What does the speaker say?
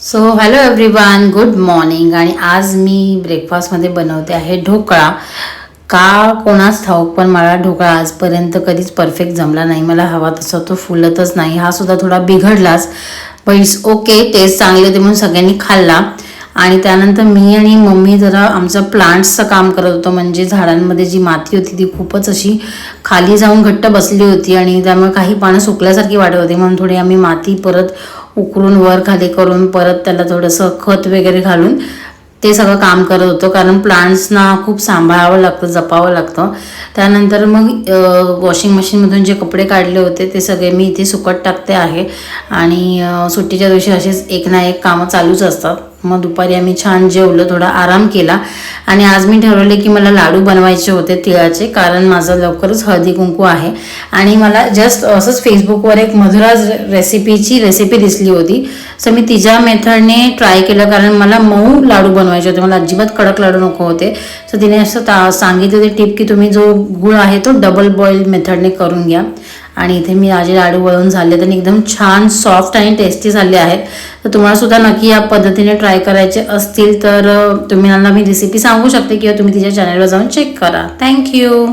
So hello everyone, good morning. आणि आज मी ब्रेकफास्टमध्ये बनवते आहे ढोकळा. का कोणाच ठाऊक, पण मला ढोकळा आजपर्यंत कधीच परफेक्ट जमला नाही. मला हवा तसा तो फुलतच नाही. हा सुद्धा थोडा बिघडलाच, पण इट्स ओके. टेस्ट चांगली होती म्हणून सगळ्यांनी खाल्ला. आणि त्यानंतर मी आणि मम्मी जरा आमचं प्लांट्सचं काम करत होतो. म्हणजे झाडांमध्ये जी माती होती ती खूपच अशी खाली जाऊन घट्ट बसली होती आणि त्यामुळे काही पानं सुकल्यासारखी वाटत होती. म्हणून थोडी आम्ही माती परत उकरून वर खाली करून परत त्याला थोडंसं खत वगैरे घालून ते सगळं काम करत होतो. कारण प्लांट्सना खूप सांभाळावं लागतं, जपावं लागतं. त्यानंतर मग वॉशिंग मशीनमधून जे कपडे काढले होते ते सगळे मी इथे सुकत टाकते आहे. आणि सुट्टीच्या दिवशी असेच एक ना एक कामं चालूच असतात. मग दुपारी आम्ही छान जेवलो, थोडा आराम केला. आणि आज मी ठरवले की मला लाडू बनवायचे होते तिळाचे, कारण माझं लवकरच हळदी कुंकू आहे. आणि मला जस्ट असंच फेसबुकवर एक मधुराज रेसिपी दिसली होती. सो मी तिच्या मेथडने ट्राय केलं, कारण मला मऊ लाडू बनवायचे होते, मला अजिबात कडक लाडू नको होते. सो तिने असं सांगितलं होते टिप की तुम्ही जो गुळ आहे तो डबल बॉईल मेथडने करून घ्या. आणि इथे मी माझे लाडू वळून झाले आणि एकदम छान सॉफ्ट आणि टेस्टी झाले आहेत. तर तुम्हाला सुद्धा नक्की या पद्धतीने ट्राय करायचे असतील तर तुम्ही मी रेसिपी सांगू शकते किंवा तुम्ही तिच्या चॅनलवर जाऊन चेक करा. थँक्यू.